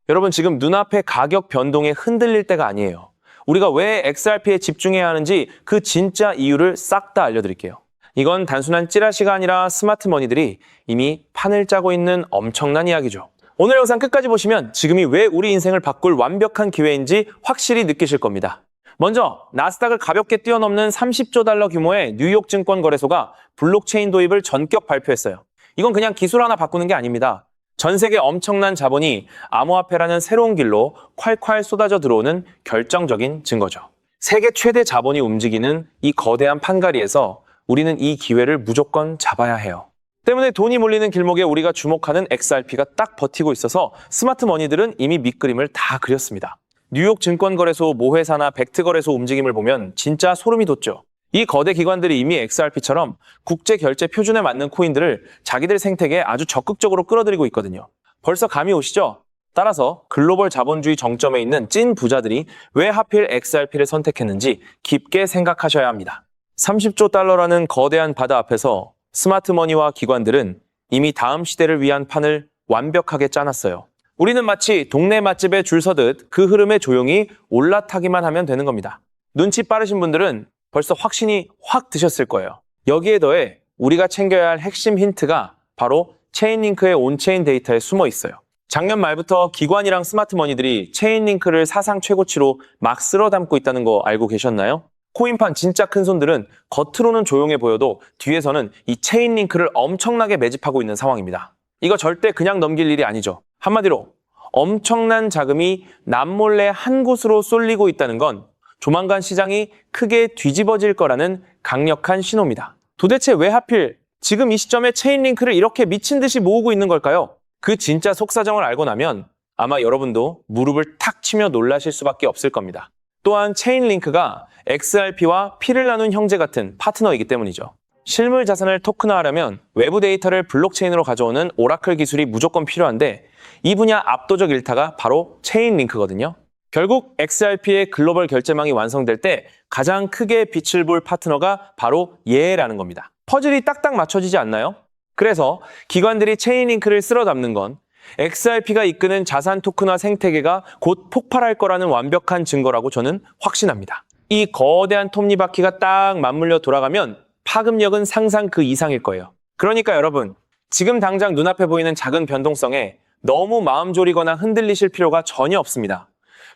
여러분 지금 눈앞의 가격 변동에 흔들릴 때가 아니에요. 우리가 왜 XRP에 집중해야 하는지 그 진짜 이유를 싹 다 알려드릴게요. 이건 단순한 찌라시가 아니라 스마트머니들이 이미 판을 짜고 있는 엄청난 이야기죠. 오늘 영상 끝까지 보시면 지금이 왜 우리 인생을 바꿀 완벽한 기회인지 확실히 느끼실 겁니다. 먼저 나스닥을 가볍게 뛰어넘는 30조 달러 규모의 뉴욕 증권거래소가 블록체인 도입을 전격 발표했어요. 이건 그냥 기술 하나 바꾸는 게 아닙니다. 전 세계 엄청난 자본이 암호화폐라는 새로운 길로 콸콸 쏟아져 들어오는 결정적인 증거죠. 세계 최대 자본이 움직이는 이 거대한 판가리에서 우리는 이 기회를 무조건 잡아야 해요. 때문에 돈이 몰리는 길목에 우리가 주목하는 XRP가 딱 버티고 있어서 스마트머니들은 이미 밑그림을 다 그렸습니다. 뉴욕 증권거래소, 모회사나 벡트거래소 움직임을 보면 진짜 소름이 돋죠. 이 거대 기관들이 이미 XRP처럼 국제 결제 표준에 맞는 코인들을 자기들 생태계에 아주 적극적으로 끌어들이고 있거든요. 벌써 감이 오시죠? 따라서 글로벌 자본주의 정점에 있는 찐 부자들이 왜 하필 XRP를 선택했는지 깊게 생각하셔야 합니다. 30조 달러라는 거대한 바다 앞에서 스마트머니와 기관들은 이미 다음 시대를 위한 판을 완벽하게 짜놨어요. 우리는 마치 동네 맛집에 줄 서듯 그 흐름에 조용히 올라타기만 하면 되는 겁니다. 눈치 빠르신 분들은 벌써 확신이 확 드셨을 거예요. 여기에 더해 우리가 챙겨야 할 핵심 힌트가 바로 체인링크의 온체인 데이터에 숨어 있어요. 작년 말부터 기관이랑 스마트머니들이 체인링크를 사상 최고치로 막 쓸어 담고 있다는 거 알고 계셨나요? 코인판 진짜 큰 손들은 겉으로는 조용해 보여도 뒤에서는 이 체인링크를 엄청나게 매집하고 있는 상황입니다. 이거 절대 그냥 넘길 일이 아니죠. 한마디로 엄청난 자금이 남몰래 한 곳으로 쏠리고 있다는 건 조만간 시장이 크게 뒤집어질 거라는 강력한 신호입니다. 도대체 왜 하필 지금 이 시점에 체인링크를 이렇게 미친 듯이 모으고 있는 걸까요? 그 진짜 속사정을 알고 나면 아마 여러분도 무릎을 탁 치며 놀라실 수밖에 없을 겁니다. 또한 체인링크가 XRP와 피를 나눈 형제 같은 파트너이기 때문이죠. 실물 자산을 토큰화하려면 외부 데이터를 블록체인으로 가져오는 오라클 기술이 무조건 필요한데 이 분야 압도적 일타가 바로 체인링크거든요. 결국 XRP의 글로벌 결제망이 완성될 때 가장 크게 빛을 볼 파트너가 바로 얘라는 겁니다. 퍼즐이 딱딱 맞춰지지 않나요? 그래서 기관들이 체인링크를 쓸어 담는 건 XRP가 이끄는 자산 토큰화 생태계가 곧 폭발할 거라는 완벽한 증거라고 저는 확신합니다. 이 거대한 톱니바퀴가 딱 맞물려 돌아가면 파급력은 상상 그 이상일 거예요. 그러니까 여러분, 지금 당장 눈앞에 보이는 작은 변동성에 너무 마음 졸이거나 흔들리실 필요가 전혀 없습니다.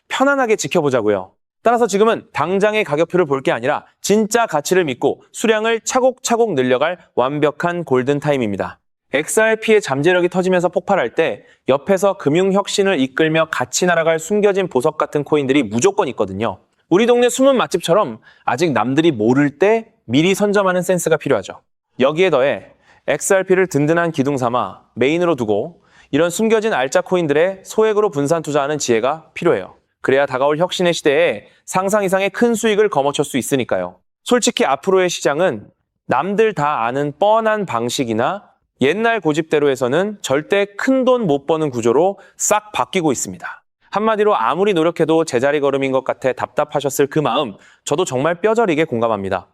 편안하게 지켜보자고요. 따라서 지금은 당장의 가격표를 볼 게 아니라 진짜 가치를 믿고 수량을 차곡차곡 늘려갈 완벽한 골든타임입니다. XRP의 잠재력이 터지면서 폭발할 때 옆에서 금융혁신을 이끌며 같이 날아갈 숨겨진 보석 같은 코인들이 무조건 있거든요. 우리 동네 숨은 맛집처럼 아직 남들이 모를 때 미리 선점하는 센스가 필요하죠. 여기에 더해 XRP를 든든한 기둥 삼아 메인으로 두고 이런 숨겨진 알짜 코인들의 소액으로 분산 투자하는 지혜가 필요해요. 그래야 다가올 혁신의 시대에 상상 이상의 큰 수익을 거머쥘 수 있으니까요. 솔직히 앞으로의 시장은 남들 다 아는 뻔한 방식이나 옛날 고집대로에서는 절대 큰 돈 못 버는 구조로 싹 바뀌고 있습니다. 한마디로 아무리 노력해도 제자리 걸음인 것 같아 답답하셨을 그 마음, 저도 정말 뼈저리게 공감합니다.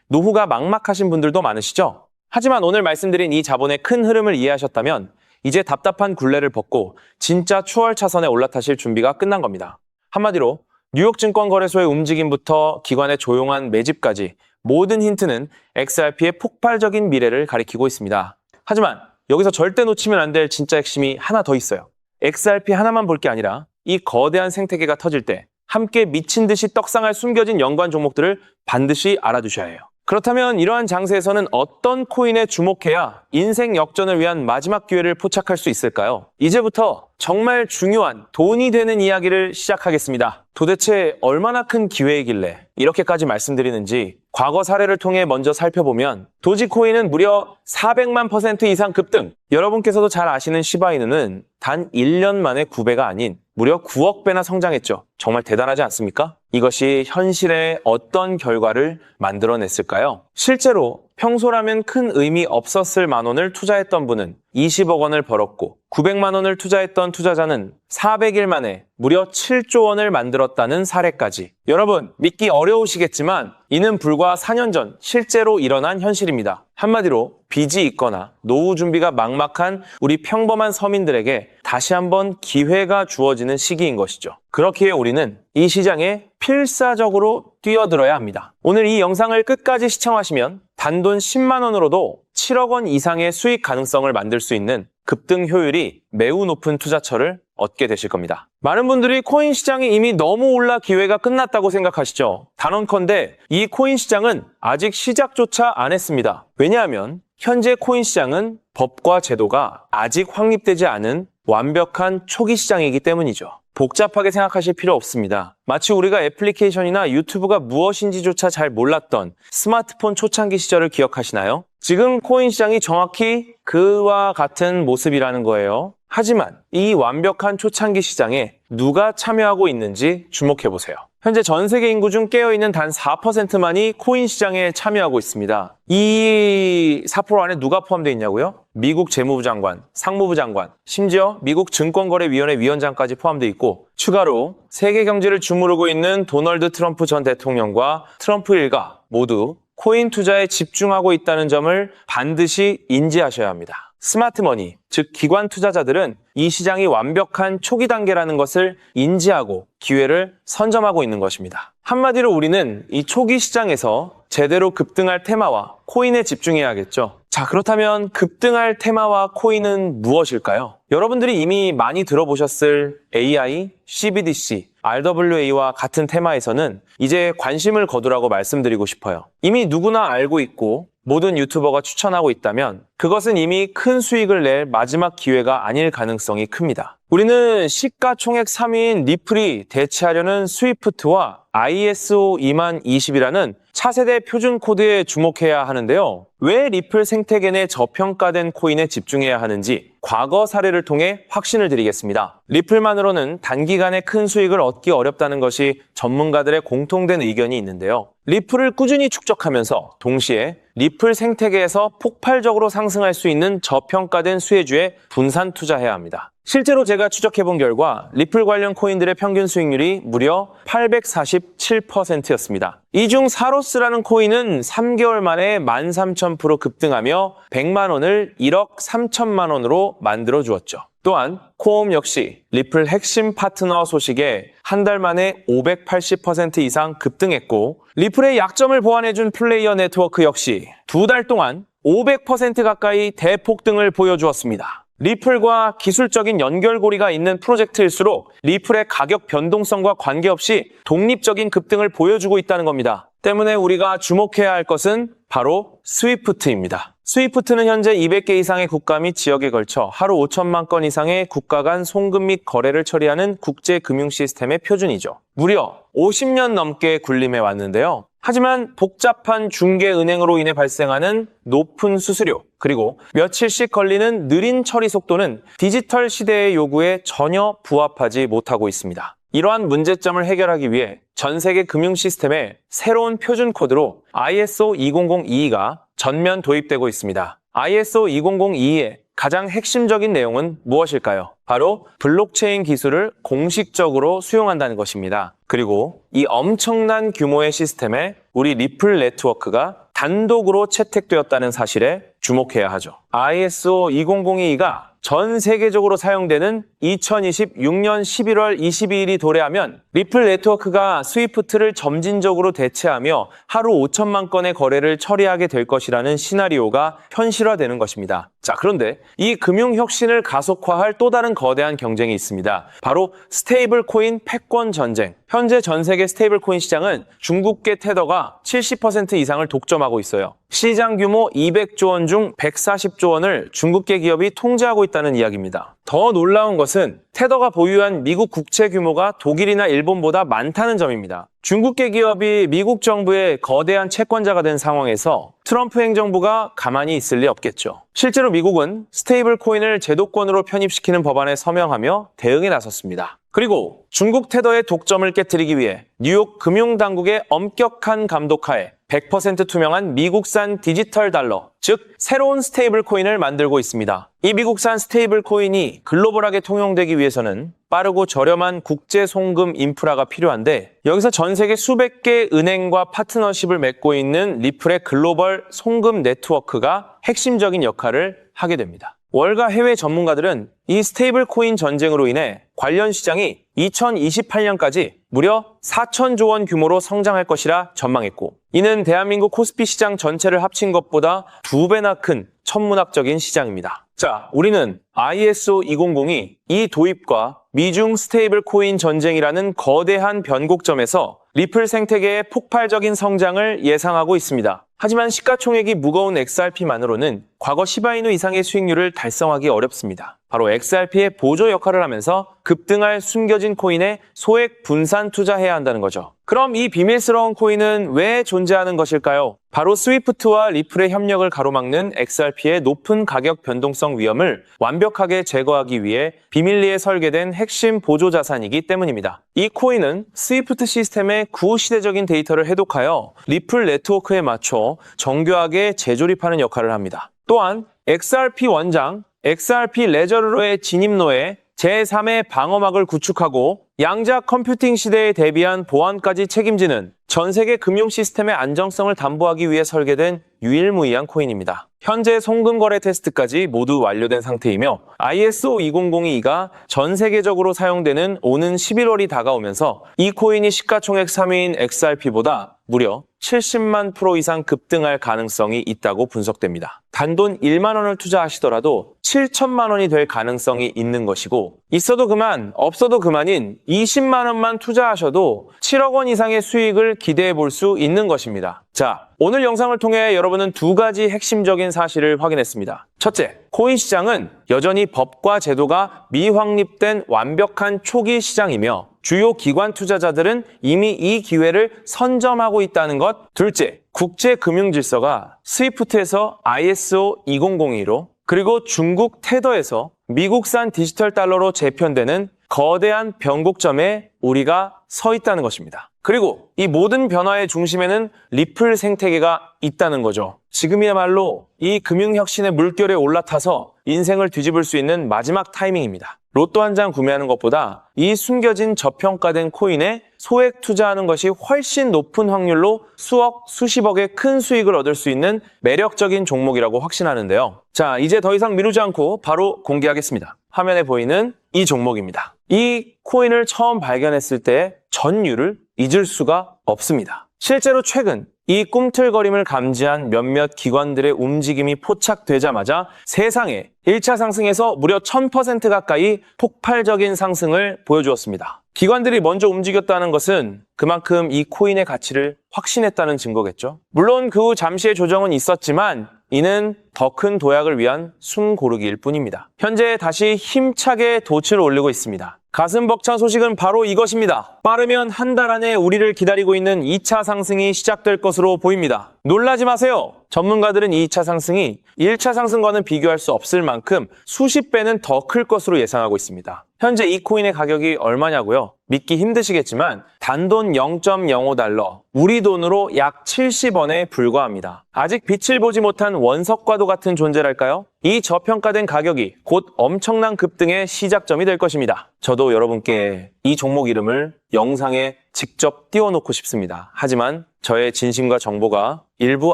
노후가 막막하신 분들도 많으시죠? 하지만 오늘 말씀드린 이 자본의 큰 흐름을 이해하셨다면 이제 답답한 굴레를 벗고 진짜 추월 차선에 올라타실 준비가 끝난 겁니다. 한마디로 뉴욕 증권거래소의 움직임부터 기관의 조용한 매집까지 모든 힌트는 XRP의 폭발적인 미래를 가리키고 있습니다. 하지만 여기서 절대 놓치면 안 될 진짜 핵심이 하나 더 있어요. XRP 하나만 볼 게 아니라 이 거대한 생태계가 터질 때 함께 미친 듯이 떡상할 숨겨진 연관 종목들을 반드시 알아두셔야 해요. 그렇다면 이러한 장세에서는 어떤 코인에 주목해야 인생 역전을 위한 마지막 기회를 포착할 수 있을까요? 이제부터 정말 중요한 돈이 되는 이야기를 시작하겠습니다. 도대체 얼마나 큰 기회이길래 이렇게까지 말씀드리는지 과거 사례를 통해 먼저 살펴보면 도지코인은 무려 400만 % 이상 급등! 여러분께서도 잘 아시는 시바이누는 단 1년 만에 9배가 아닌 무려 9억 배나 성장했죠. 정말 대단하지 않습니까? 이것이 현실에 어떤 결과를 만들어냈을까요? 실제로 평소라면 큰 의미 없었을 만 원을 투자했던 분은 20억 원을 벌었고 900만 원을 투자했던 투자자는 400일 만에 무려 7조 원을 만들었다는 사례까지. 여러분, 믿기 어려우시겠지만 이는 불과 4년 전 실제로 일어난 현실입니다. 한마디로 빚이 있거나 노후 준비가 막막한 우리 평범한 서민들에게 다시 한번 기회가 주어지는 시기인 것이죠. 그렇기에 우리는 이 시장에 필사적으로 뛰어들어야 합니다. 오늘 이 영상을 끝까지 시청하시면 단돈 10만 원으로도 7억 원 이상의 수익 가능성을 만들 수 있는 급등 효율이 매우 높은 투자처를 얻게 되실 겁니다. 많은 분들이 코인 시장이 이미 너무 올라 기회가 끝났다고 생각하시죠? 단언컨대 이 코인 시장은 아직 시작조차 안 했습니다. 왜냐하면 현재 코인 시장은 법과 제도가 아직 확립되지 않은 완벽한 초기 시장이기 때문이죠. 복잡하게 생각하실 필요 없습니다. 마치 우리가 애플리케이션이나 유튜브가 무엇인지조차 잘 몰랐던 스마트폰 초창기 시절을 기억하시나요? 지금 코인 시장이 정확히 그와 같은 모습이라는 거예요. 하지만 이 완벽한 초창기 시장에 누가 참여하고 있는지 주목해보세요. 현재 전 세계 인구 중 깨어있는 단 4%만이 코인 시장에 참여하고 있습니다. 이 4% 안에 누가 포함되어 있냐고요? 미국 재무부 장관, 상무부 장관, 심지어 미국 증권거래위원회 위원장까지 포함되어 있고 추가로 세계 경제를 주무르고 있는 도널드 트럼프 전 대통령과 트럼프 일가 모두 코인 투자에 집중하고 있다는 점을 반드시 인지하셔야 합니다. 스마트머니, 즉 기관 투자자들은 이 시장이 완벽한 초기 단계라는 것을 인지하고 기회를 선점하고 있는 것입니다. 한마디로 우리는 이 초기 시장에서 제대로 급등할 테마와 코인에 집중해야겠죠. 자, 그렇다면 급등할 테마와 코인은 무엇일까요? 여러분들이 이미 많이 들어보셨을 AI, CBDC, RWA와 같은 테마에서는 이제 관심을 거두라고 말씀드리고 싶어요. 이미 누구나 알고 있고 모든 유튜버가 추천하고 있다면 그것은 이미 큰 수익을 낼 마지막 기회가 아닐 가능성이 큽니다. 우리는 시가총액 3위인 리플이 대체하려는 스위프트와 ISO 20020이라는 차세대 표준 코드에 주목해야 하는데요. 왜 리플 생태계 내 저평가된 코인에 집중해야 하는지 과거 사례를 통해 확신을 드리겠습니다. 리플만으로는 단기간에 큰 수익을 얻기 어렵다는 것이 전문가들의 공통된 의견이 있는데요. 리플을 꾸준히 축적하면서 동시에 리플 생태계에서 폭발적으로 상승할 수 있는 저평가된 수혜주에 분산 투자해야 합니다. 실제로 제가 추적해본 결과 리플 관련 코인들의 평균 수익률이 무려 847%였습니다. 이 중 사로스라는 코인은 3개월 만에 13,000% 급등하며 100만 원을 1억 3천만 원으로 만들어 주었죠. 또한 코옴 역시 리플 핵심 파트너 소식에 한 달 만에 580% 이상 급등했고 리플의 약점을 보완해준 플레이어 네트워크 역시 두 달 동안 500% 가까이 대폭등을 보여주었습니다. 리플과 기술적인 연결고리가 있는 프로젝트일수록 리플의 가격 변동성과 관계없이 독립적인 급등을 보여주고 있다는 겁니다. 때문에 우리가 주목해야 할 것은 바로 스위프트입니다. 스위프트는 현재 200개 이상의 국가 및 지역에 걸쳐 하루 5천만 건 이상의 국가 간 송금 및 거래를 처리하는 국제 금융 시스템의 표준이죠. 무려 50년 넘게 군림해 왔는데요. 하지만 복잡한 중개은행으로 인해 발생하는 높은 수수료, 그리고 며칠씩 걸리는 느린 처리 속도는 디지털 시대의 요구에 전혀 부합하지 못하고 있습니다. 이러한 문제점을 해결하기 위해 전 세계 금융 시스템에 새로운 표준 코드로 ISO 20022가 전면 도입되고 있습니다. ISO 20022의 가장 핵심적인 내용은 무엇일까요? 바로 블록체인 기술을 공식적으로 수용한다는 것입니다. 그리고 이 엄청난 규모의 시스템에 우리 리플 네트워크가 단독으로 채택되었다는 사실에 주목해야 하죠. ISO 20022가 전 세계적으로 사용되는 2026년 11월 22일이 도래하면 리플 네트워크가 스위프트를 점진적으로 대체하며 하루 5천만 건의 거래를 처리하게 될 것이라는 시나리오가 현실화되는 것입니다. 자, 그런데 이 금융 혁신을 가속화할 또 다른 거대한 경쟁이 있습니다. 바로 스테이블 코인 패권 전쟁. 현재 전 세계 스테이블 코인 시장은 중국계 테더가 70% 이상을 독점하고 있어요. 시장 규모 200조 원 중 140조 원을 중국계 기업이 통제하고 있다는 이야기입니다. 더 놀라운 것은 테더가 보유한 미국 국채 규모가 독일이나 일본보다 많다는 점입니다. 중국계 기업이 미국 정부의 거대한 채권자가 된 상황에서 트럼프 행정부가 가만히 있을 리 없겠죠. 실제로 미국은 스테이블 코인을 제도권으로 편입시키는 법안에 서명하며 대응에 나섰습니다. 그리고 중국 테더의 독점을 깨뜨리기 위해 뉴욕 금융당국의 엄격한 감독하에 100% 투명한 미국산 디지털 달러, 즉 새로운 스테이블 코인을 만들고 있습니다. 이 미국산 스테이블 코인이 글로벌하게 통용되기 위해서는 빠르고 저렴한 국제 송금 인프라가 필요한데, 여기서 전 세계 수백 개 은행과 파트너십을 맺고 있는 리플의 글로벌 송금 네트워크가 핵심적인 역할을 하게 됩니다. 월가 해외 전문가들은 이 스테이블 코인 전쟁으로 인해 관련 시장이 2028년까지 무려 4천조 원 규모로 성장할 것이라 전망했고, 이는 대한민국 코스피 시장 전체를 합친 것보다 2배나 큰 천문학적인 시장입니다. 자, 우리는 ISO 2002 이 도입과 미중 스테이블 코인 전쟁이라는 거대한 변곡점에서 리플 생태계의 폭발적인 성장을 예상하고 있습니다. 하지만 시가총액이 무거운 XRP만으로는 과거 시바이누 이상의 수익률을 달성하기 어렵습니다. 바로 XRP의 보조 역할을 하면서 급등할 숨겨진 코인에 소액 분산 투자해야 한다는 거죠. 그럼 이 비밀스러운 코인은 왜 존재하는 것일까요? 바로 스위프트와 리플의 협력을 가로막는 XRP의 높은 가격 변동성 위험을 완벽하게 제거하기 위해 비밀리에 설계된 핵심 보조 자산이기 때문입니다. 이 코인은 스위프트 시스템의 구시대적인 데이터를 해독하여 리플 네트워크에 맞춰 정교하게 재조립하는 역할을 합니다. 또한 XRP 원장, XRP 레저러의 진입로에 제3의 방어막을 구축하고 양자 컴퓨팅 시대에 대비한 보안까지 책임지는 전 세계 금융 시스템의 안정성을 담보하기 위해 설계된 유일무이한 코인입니다. 현재 송금 거래 테스트까지 모두 완료된 상태이며 ISO 2002가 전 세계적으로 사용되는 오는 11월이 다가오면서 이 코인이 시가총액 3위인 XRP보다 무려 70만 프로 이상 급등할 가능성이 있다고 분석됩니다. 단돈 1만 원을 투자하시더라도 7천만 원이 될 가능성이 있는 것이고, 있어도 그만, 없어도 그만인 20만 원만 투자하셔도 7억 원 이상의 수익을 기대해 볼 수 있는 것입니다. 자, 오늘 영상을 통해 여러분은 두 가지 핵심적인 사실을 확인했습니다. 첫째, 코인 시장은 여전히 법과 제도가 미확립된 완벽한 초기 시장이며 주요 기관 투자자들은 이미 이 기회를 선점하고 있다는 것. 둘째, 국제 금융 질서가 스위프트에서 ISO 2002로 그리고 중국 테더에서 미국산 디지털 달러로 재편되는 거대한 변곡점에 우리가 서 있다는 것입니다. 그리고 이 모든 변화의 중심에는 리플 생태계가 있다는 거죠. 지금이야말로 이 금융혁신의 물결에 올라타서 인생을 뒤집을 수 있는 마지막 타이밍입니다. 로또 한 장 구매하는 것보다 이 숨겨진 저평가된 코인에 소액 투자하는 것이 훨씬 높은 확률로 수억, 수십억의 큰 수익을 얻을 수 있는 매력적인 종목이라고 확신하는데요. 자, 이제 더 이상 미루지 않고 바로 공개하겠습니다. 화면에 보이는 이 종목입니다. 이 코인을 처음 발견했을 때 전율을 잊을 수가 없습니다. 실제로 최근 이 꿈틀거림을 감지한 몇몇 기관들의 움직임이 포착되자마자 세상에 1차 상승에서 무려 1000% 가까이 폭발적인 상승을 보여주었습니다. 기관들이 먼저 움직였다는 것은 그만큼 이 코인의 가치를 확신했다는 증거겠죠. 물론 그 후 잠시의 조정은 있었지만 이는 더 큰 도약을 위한 숨고르기일 뿐입니다. 현재 다시 힘차게 돛을 올리고 있습니다. 가슴 벅찬 소식은 바로 이것입니다. 빠르면 한 달 안에 우리를 기다리고 있는 2차 상승이 시작될 것으로 보입니다. 놀라지 마세요. 전문가들은 2차 상승이 1차 상승과는 비교할 수 없을 만큼 수십 배는 더 클 것으로 예상하고 있습니다. 현재 이 코인의 가격이 얼마냐고요? 믿기 힘드시겠지만 단돈 0.05달러, 우리 돈으로 약 70원에 불과합니다. 아직 빛을 보지 못한 원석과도 같은 존재랄까요? 이 저평가된 가격이 곧 엄청난 급등의 시작점이 될 것입니다. 저도 여러분께 이 종목 이름을 영상에 직접 띄워놓고 싶습니다. 하지만 저의 진심과 정보가 일부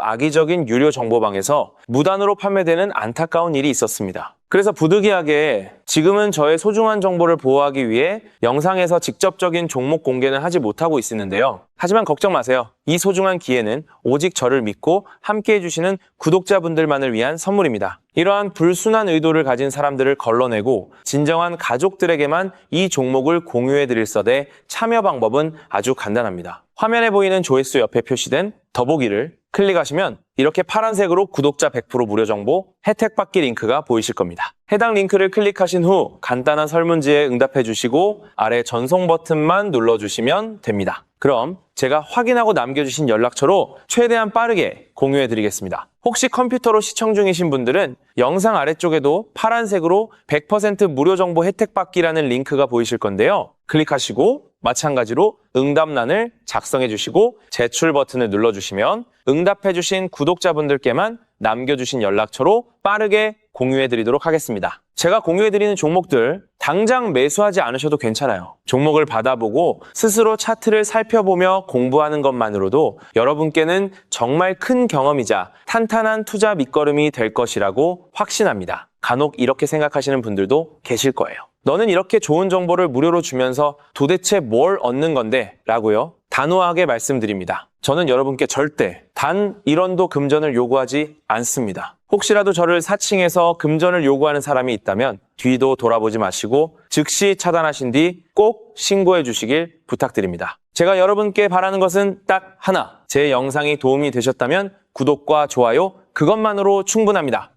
악의적인 유료 정보방에서 무단으로 판매되는 안타까운 일이 있었습니다. 그래서 부득이하게 지금은 저의 소중한 정보를 보호하기 위해 영상에서 직접적인 종목 공개는 하지 못하고 있었는데요. 하지만 걱정 마세요. 이 소중한 기회는 오직 저를 믿고 함께 해주시는 구독자분들만을 위한 선물입니다. 이러한 불순한 의도를 가진 사람들을 걸러내고 진정한 가족들에게만 이 종목을 공유해드릴 서대 참여 방법은 아주 간단합니다. 화면에 보이는 조회수 옆에 표시된 더보기를 클릭하시면 이렇게 파란색으로 구독자 100% 무료 정보 혜택 받기 링크가 보이실 겁니다. 해당 링크를 클릭하신 후 간단한 설문지에 응답해 주시고 아래 전송 버튼만 눌러주시면 됩니다. 그럼 제가 확인하고 남겨주신 연락처로 최대한 빠르게 공유해 드리겠습니다. 혹시 컴퓨터로 시청 중이신 분들은 영상 아래쪽에도 파란색으로 100% 무료 정보 혜택 받기라는 링크가 보이실 건데요. 클릭하시고 마찬가지로 응답란을 작성해 주시고 제출 버튼을 눌러주시면 응답해 주신 구독자분들께만 남겨주신 연락처로 빠르게 공유해 드리도록 하겠습니다. 제가 공유해 드리는 종목들 당장 매수하지 않으셔도 괜찮아요. 종목을 받아보고 스스로 차트를 살펴보며 공부하는 것만으로도 여러분께는 정말 큰 경험이자 탄탄한 투자 밑거름이 될 것이라고 확신합니다. 간혹 이렇게 생각하시는 분들도 계실 거예요. 너는 이렇게 좋은 정보를 무료로 주면서 도대체 뭘 얻는 건데? 라고요. 단호하게 말씀드립니다. 저는 여러분께 절대 단 1원도 금전을 요구하지 않습니다. 혹시라도 저를 사칭해서 금전을 요구하는 사람이 있다면 뒤도 돌아보지 마시고 즉시 차단하신 뒤 꼭 신고해 주시길 부탁드립니다. 제가 여러분께 바라는 것은 딱 하나. 제 영상이 도움이 되셨다면 구독과 좋아요 그것만으로 충분합니다.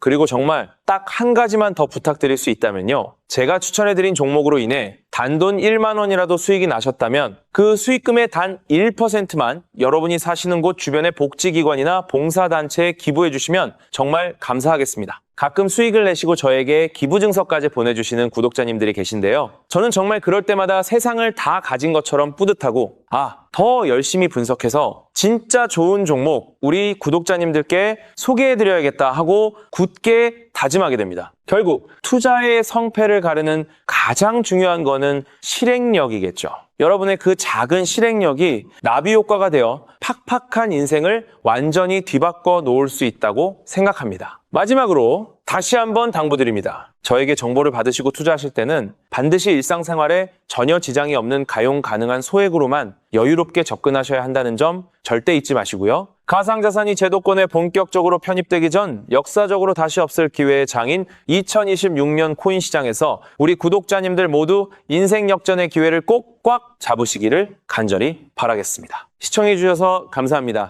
그리고 정말 딱 한 가지만 더 부탁드릴 수 있다면요. 제가 추천해드린 종목으로 인해 단돈 1만 원이라도 수익이 나셨다면 그 수익금의 단 1%만 여러분이 사시는 곳 주변의 복지기관이나 봉사단체에 기부해 주시면 정말 감사하겠습니다. 가끔 수익을 내시고 저에게 기부증서까지 보내주시는 구독자님들이 계신데요. 저는 정말 그럴 때마다 세상을 다 가진 것처럼 뿌듯하고 더 열심히 분석해서 진짜 좋은 종목 우리 구독자님들께 소개해드려야겠다 하고 굳게 다짐하게 됩니다. 결국 투자의 성패를 가르는 가장 중요한 거는 실행력이겠죠. 여러분의 그 작은 실행력이 나비 효과가 되어 팍팍한 인생을 완전히 뒤바꿔 놓을 수 있다고 생각합니다. 마지막으로 다시 한번 당부드립니다. 저에게 정보를 받으시고 투자하실 때는 반드시 일상생활에 전혀 지장이 없는 가용 가능한 소액으로만 여유롭게 접근하셔야 한다는 점 절대 잊지 마시고요. 가상자산이 제도권에 본격적으로 편입되기 전 역사적으로 다시 없을 기회의 장인 2026년 코인 시장에서 우리 구독자님들 모두 인생 역전의 기회를 꼭 꽉 잡으시기를 간절히 바라겠습니다. 시청해주셔서 감사합니다.